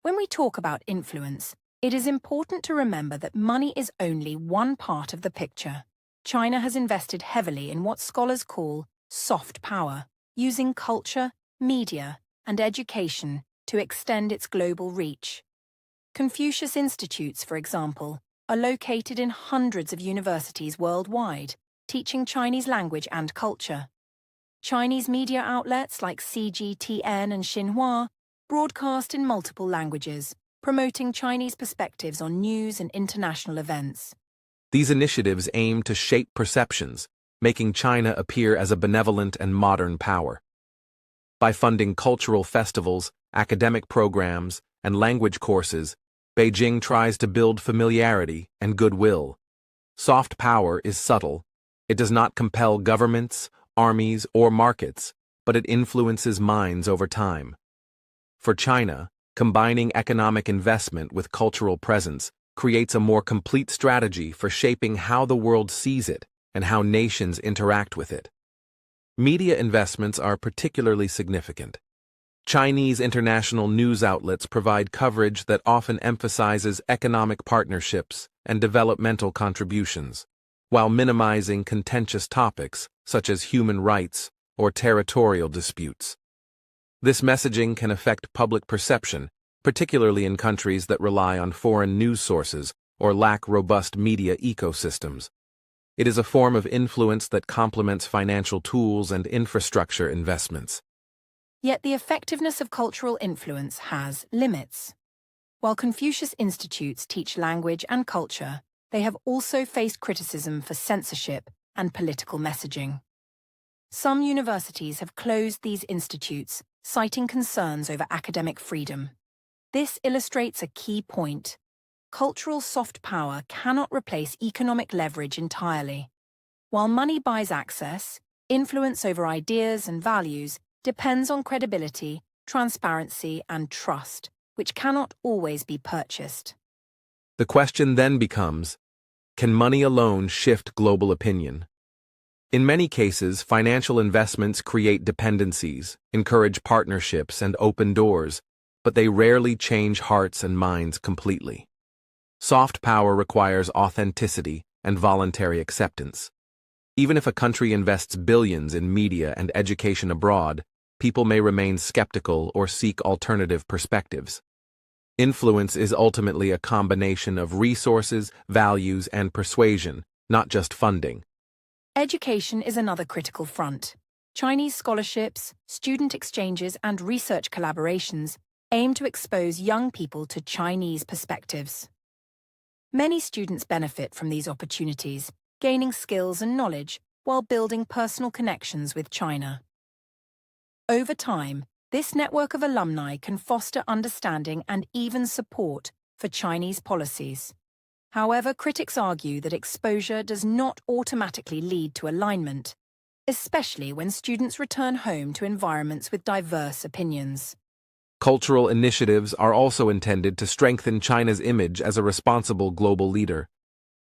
When we talk about influence, it is important to remember that money is only one part of the picture. China has invested heavily in what scholars call soft power, using culture, media, and education to extend its global reach. Confucius Institutes, for example, are located in hundreds of universities worldwide, teaching Chinese language and culture. Chinese media outlets like CGTN and Xinhua broadcast in multiple languages, promoting Chinese perspectives on news and international events. These initiatives aim to shape perceptions, making China appear as a benevolent and modern power. By funding cultural festivals, academic programs, and language courses, Beijing tries to build familiarity and goodwill. Soft power is subtle. It does not compel governments, armies, or markets, but it influences minds over time. For China, combining economic investment with cultural presence creates a more complete strategy for shaping how the world sees it and how nations interact with it. Media investments are particularly significant. Chinese international news outlets provide coverage that often emphasizes economic partnerships and developmental contributions, while minimizing contentious topics such as human rights or territorial disputes. This messaging can affect public perception, particularly in countries that rely on foreign news sources or lack robust media ecosystems. It is a form of influence that complements financial tools and infrastructure investments. Yet the effectiveness of cultural influence has limits. While Confucius Institutes teach language and culture, they have also faced criticism for censorship and political messaging. Some universities have closed these institutes, citing concerns over academic freedom. This illustrates a key point. Cultural soft power cannot replace economic leverage entirely. While money buys access, influence over ideas and values depends on credibility, transparency, and trust, which cannot always be purchased. The question then becomes, can money alone shift global opinion? In many cases, financial investments create dependencies, encourage partnerships, and open doors, but they rarely change hearts and minds completely. Soft power requires authenticity and voluntary acceptance. Even if a country invests billions in media and education abroad, people may remain skeptical or seek alternative perspectives. Influence is ultimately a combination of resources, values, and persuasion, not just funding. Education is another critical front. Chinese scholarships, student exchanges, and research collaborations aim to expose young people to Chinese perspectives. Many students benefit from these opportunities, gaining skills and knowledge while building personal connections with China. Over time, this network of alumni can foster understanding and even support for Chinese policies. However, critics argue that exposure does not automatically lead to alignment, especially when students return home to environments with diverse opinions. Cultural initiatives are also intended to strengthen China's image as a responsible global leader.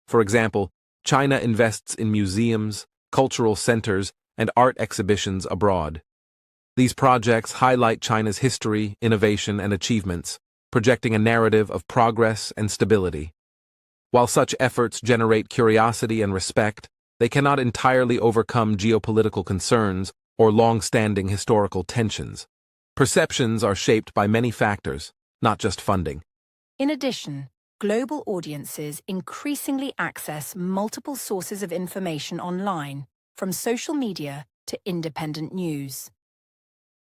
For example, China invests in museums, cultural centers, and art exhibitions abroad. These projects highlight China's history, innovation, and achievements, projecting a narrative of progress and stability. While such efforts generate curiosity and respect, they cannot entirely overcome geopolitical concerns or long-standing historical tensions. Perceptions are shaped by many factors, not just funding. In addition, global audiences increasingly access multiple sources of information online, from social media to independent news.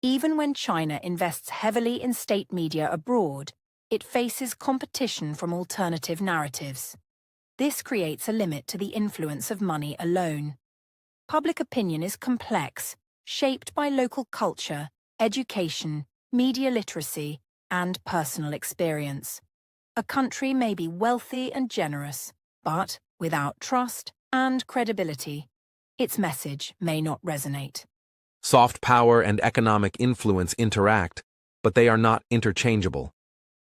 Even when China invests heavily in state media abroad, it faces competition from alternative narratives. This creates a limit to the influence of money alone. Public opinion is complex, shaped by local culture, education, media literacy, and personal experience. A country may be wealthy and generous, but without trust and credibility, its message may not resonate. Soft power and economic influence interact, but they are not interchangeable.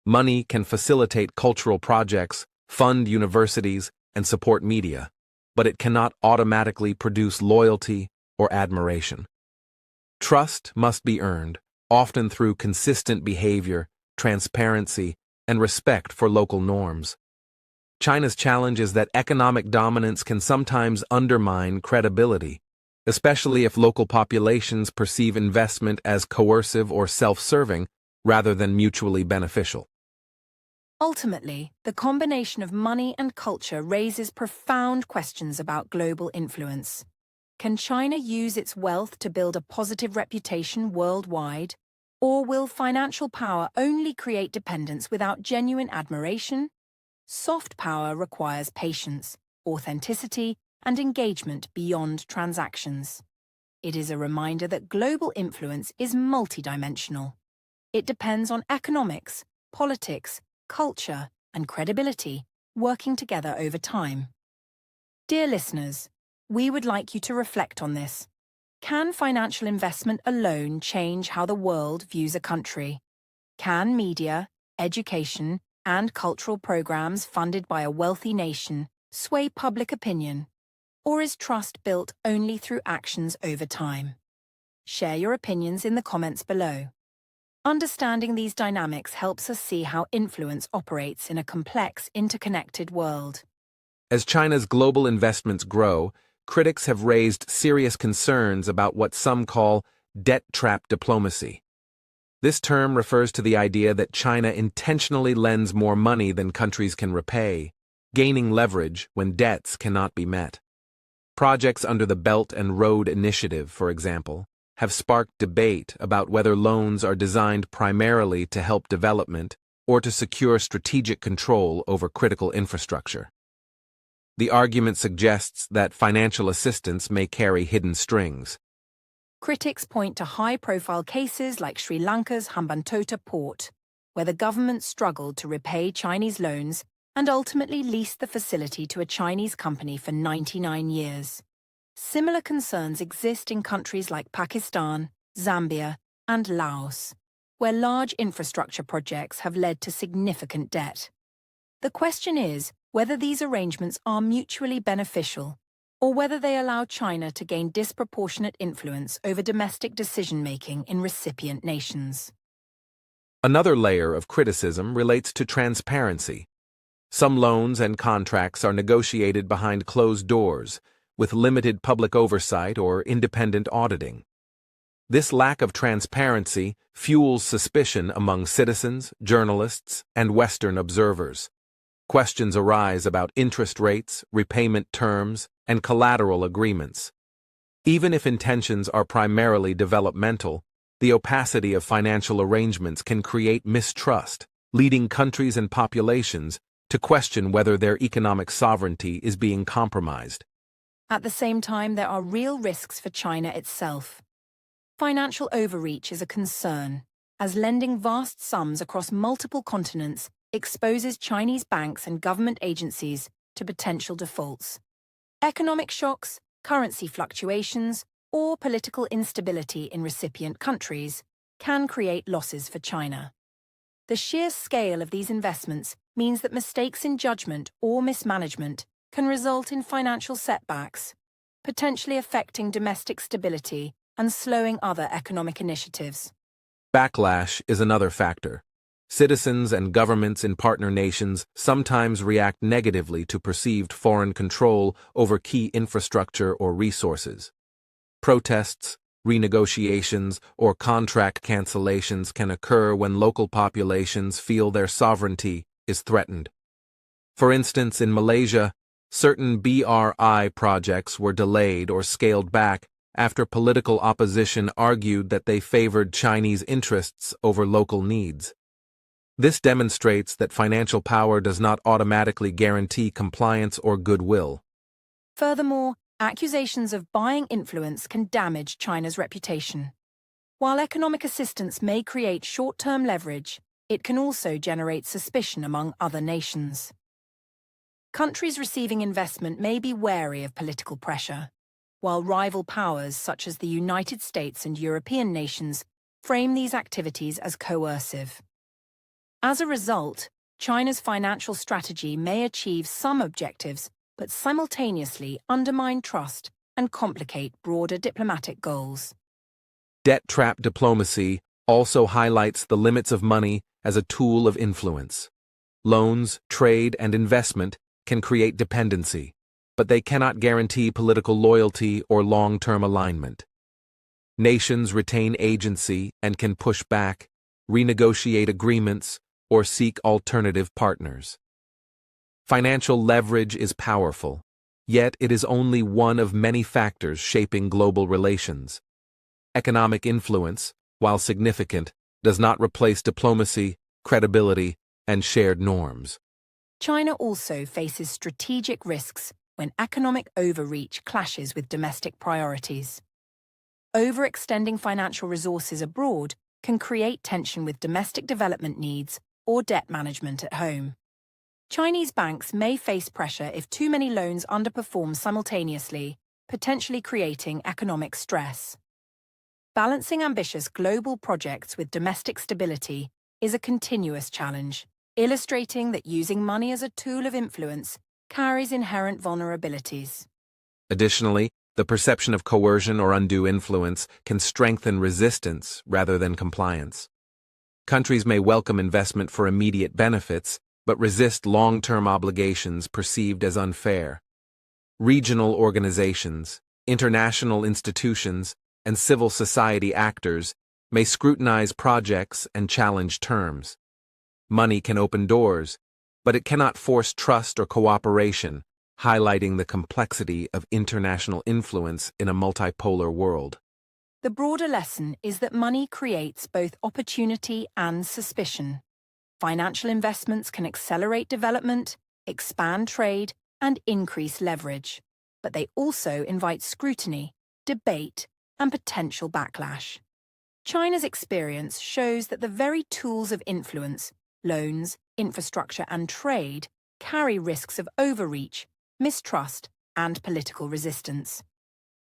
Money can facilitate cultural projects, fund universities, and support media, but it cannot automatically produce loyalty or admiration. Trust must be earned, often through consistent behavior, transparency, and respect for local norms. China's challenge is that economic dominance can sometimes undermine credibility, especially if local populations perceive investment as coercive or self-serving rather than mutually beneficial. Ultimately, the combination of money and culture raises profound questions about global influence. Can China use its wealth to build a positive reputation worldwide? Or will financial power only create dependence without genuine admiration? Soft power requires patience, authenticity, and engagement beyond transactions. It is a reminder that global influence is multidimensional. It depends on economics, politics, culture, and credibility working together over time. Dear listeners, we would like you to reflect on this. Can financial investment alone change how the world views a country? Can media, education, and cultural programs funded by a wealthy nation sway public opinion? Or is trust built only through actions over time? Share your opinions in the comments below. Understanding these dynamics helps us see how influence operates in a complex, interconnected world. As China's global investments grow, critics have raised serious concerns about what some call debt trap diplomacy. This term refers to the idea that China intentionally lends more money than countries can repay, gaining leverage when debts cannot be met. Projects under the Belt and Road Initiative, for example, have sparked debate about whether loans are designed primarily to help development or to secure strategic control over critical infrastructure. The argument suggests that financial assistance may carry hidden strings. Critics point to high-profile cases like Sri Lanka's Hambantota port, where the government struggled to repay Chinese loans and ultimately leased the facility to a Chinese company for 99 years. Similar concerns exist in countries like Pakistan, Zambia, and Laos, where large infrastructure projects have led to significant debt. The question is whether these arrangements are mutually beneficial, or whether they allow China to gain disproportionate influence over domestic decision-making in recipient nations. Another layer of criticism relates to transparency. Some loans and contracts are negotiated behind closed doors, with limited public oversight or independent auditing. This lack of transparency fuels suspicion among citizens, journalists, and Western observers. Questions arise about interest rates, repayment terms, and collateral agreements. Even if intentions are primarily developmental, the opacity of financial arrangements can create mistrust, leading countries and populations to question whether their economic sovereignty is being compromised. At the same time, there are real risks for China itself. Financial overreach is a concern, as lending vast sums across multiple continents exposes Chinese banks and government agencies to potential defaults. Economic shocks, currency fluctuations, or political instability in recipient countries can create losses for China. The sheer scale of these investments means that mistakes in judgment or mismanagement can result in financial setbacks, potentially affecting domestic stability and slowing other economic initiatives. Backlash is another factor. Citizens and governments in partner nations sometimes react negatively to perceived foreign control over key infrastructure or resources. Protests, renegotiations, or contract cancellations can occur when local populations feel their sovereignty is threatened. For instance, in Malaysia, certain BRI projects were delayed or scaled back after political opposition argued that they favored Chinese interests over local needs. This demonstrates that financial power does not automatically guarantee compliance or goodwill. Furthermore, accusations of buying influence can damage China's reputation. While economic assistance may create short-term leverage, it can also generate suspicion among other nations. Countries receiving investment may be wary of political pressure, while rival powers such as the United States and European nations frame these activities as coercive. As a result, China's financial strategy may achieve some objectives but simultaneously undermine trust and complicate broader diplomatic goals. Debt trap diplomacy also highlights the limits of money as a tool of influence. Loans, trade, and investment can create dependency, but they cannot guarantee political loyalty or long-term alignment. Nations retain agency and can push back, renegotiate agreements, or seek alternative partners. Financial leverage is powerful, yet it is only one of many factors shaping global relations. Economic influence, while significant, does not replace diplomacy, credibility, and shared norms. China also faces strategic risks when economic overreach clashes with domestic priorities. Overextending financial resources abroad can create tension with domestic development needs or debt management at home. Chinese banks may face pressure if too many loans underperform simultaneously, potentially creating economic stress. Balancing ambitious global projects with domestic stability is a continuous challenge, illustrating that using money as a tool of influence carries inherent vulnerabilities. Additionally, the perception of coercion or undue influence can strengthen resistance rather than compliance. Countries may welcome investment for immediate benefits, but resist long-term obligations perceived as unfair. Regional organizations, international institutions, and civil society actors may scrutinize projects and challenge terms. Money can open doors, but it cannot force trust or cooperation, highlighting the complexity of international influence in a multipolar world. The broader lesson is that money creates both opportunity and suspicion. Financial investments can accelerate development, expand trade, and increase leverage, but they also invite scrutiny, debate, and potential backlash. China's experience shows that the very tools of influence, loans, infrastructure, and trade, carry risks of overreach, mistrust, and political resistance.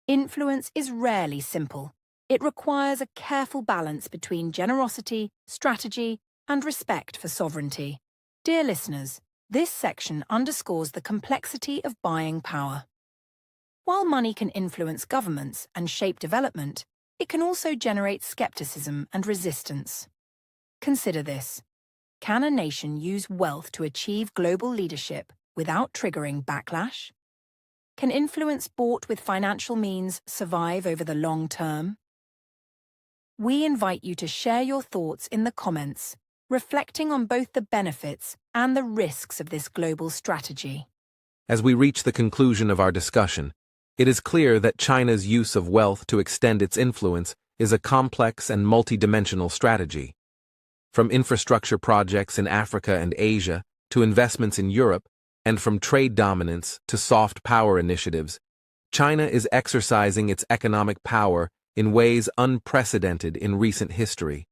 Influence is rarely simple. It requires a careful balance between generosity, strategy, and respect for sovereignty. Dear listeners, this section underscores the complexity of buying power. While money can influence governments and shape development, it can also generate skepticism and resistance. Consider this. Can a nation use wealth to achieve global leadership without triggering backlash? Can influence bought with financial means survive over the long term? We invite you to share your thoughts in the comments, reflecting on both the benefits and the risks of this global strategy. As we reach the conclusion of our discussion, it is clear that China's use of wealth to extend its influence is a complex and multidimensional strategy. From infrastructure projects in Africa and Asia to investments in Europe, and from trade dominance to soft power initiatives, China is exercising its economic power in ways unprecedented in recent history.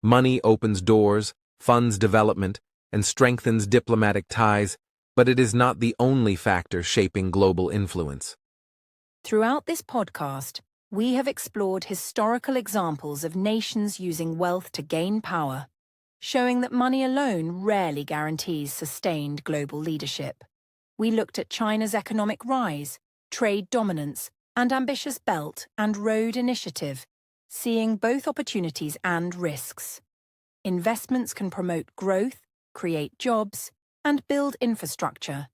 Money opens doors, funds development, and strengthens diplomatic ties, but it is not the only factor shaping global influence. Throughout this podcast, we have explored historical examples of nations using wealth to gain power, showing that money alone rarely guarantees sustained global leadership. We looked at China's economic rise, trade dominance, and ambitious Belt and Road Initiative, seeing both opportunities and risks. Investments can promote growth, create jobs, and build infrastructure,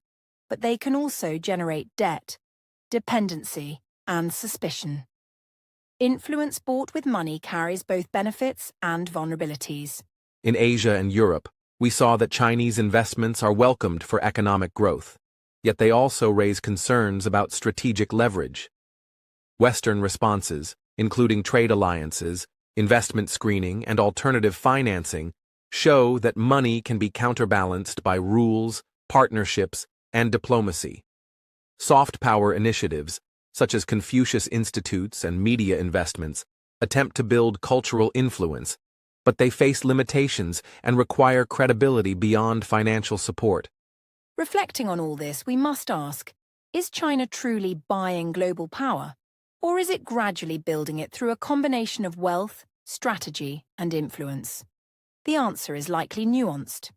but they can also generate debt, dependency, and suspicion. Influence bought with money carries both benefits and vulnerabilities. In Asia and Europe, we saw that Chinese investments are welcomed for economic growth, yet they also raise concerns about strategic leverage. Western responses, including trade alliances, investment screening, and alternative financing, show that money can be counterbalanced by rules, partnerships, and diplomacy. Soft power initiatives, such as Confucius Institutes and media investments, attempt to build cultural influence, but they face limitations and require credibility beyond financial support. Reflecting on all this, we must ask, is China truly buying global power? Or is it gradually building it through a combination of wealth, strategy, and influence? The answer is likely nuanced.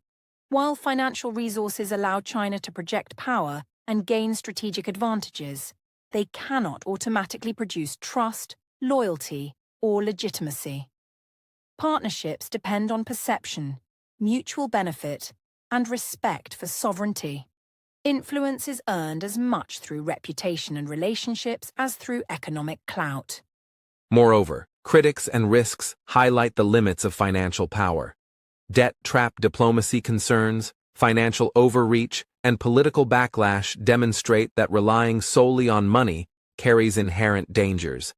While financial resources allow China to project power and gain strategic advantages, they cannot automatically produce trust, loyalty, or legitimacy. Partnerships depend on perception, mutual benefit, and respect for sovereignty. Influence is earned as much through reputation and relationships as through economic clout. Moreover, critics and risks highlight the limits of financial power. Debt trap diplomacy concerns, financial overreach, and political backlash demonstrate that relying solely on money carries inherent dangers.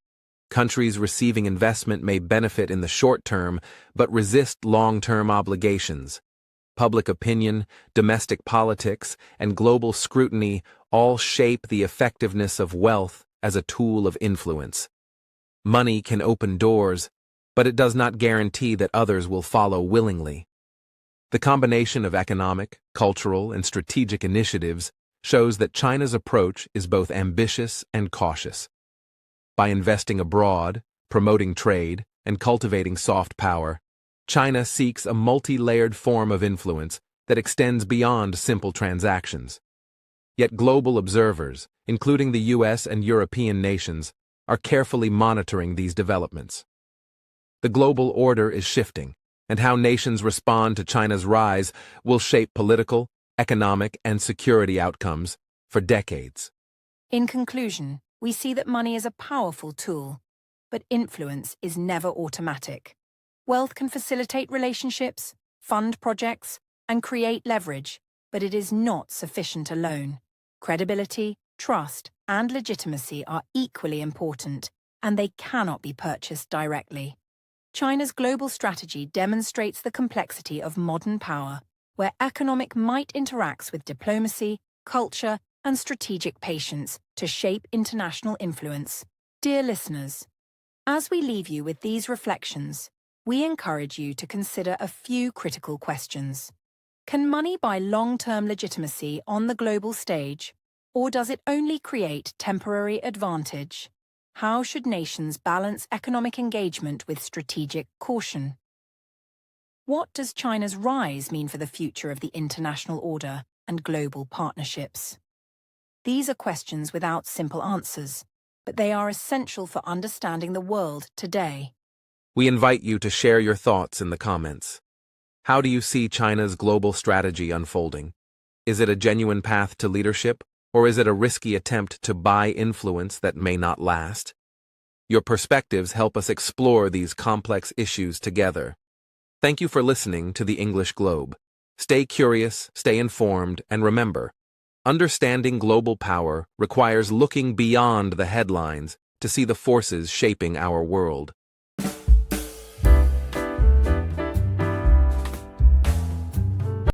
Countries receiving investment may benefit in the short term, but resist long-term obligations. Public opinion, domestic politics, and global scrutiny all shape the effectiveness of wealth as a tool of influence. Money can open doors, but it does not guarantee that others will follow willingly. The combination of economic, cultural, and strategic initiatives shows that China's approach is both ambitious and cautious. By investing abroad, promoting trade, and cultivating soft power, China seeks a multi-layered form of influence that extends beyond simple transactions. Yet global observers, including the US and European nations, are carefully monitoring these developments. The global order is shifting, and how nations respond to China's rise will shape political, economic, and security outcomes for decades. In conclusion, we see that money is a powerful tool, but influence is never automatic. Wealth can facilitate relationships, fund projects, and create leverage, but it is not sufficient alone. Credibility, trust, and legitimacy are equally important, and they cannot be purchased directly. China's global strategy demonstrates the complexity of modern power, where economic might interacts with diplomacy, culture, and strategic patience to shape international influence. Dear listeners, as we leave you with these reflections, we encourage you to consider a few critical questions. Can money buy long-term legitimacy on the global stage, or does it only create temporary advantage? How should nations balance economic engagement with strategic caution? What does China's rise mean for the future of the international order and global partnerships? These are questions without simple answers, but they are essential for understanding the world today. We invite you to share your thoughts in the comments. How do you see China's global strategy unfolding? Is it a genuine path to leadership, or is it a risky attempt to buy influence that may not last? Your perspectives help us explore these complex issues together. Thank you for listening to the English Globe. Stay curious, stay informed, and remember, understanding global power requires looking beyond the headlines to see the forces shaping our world.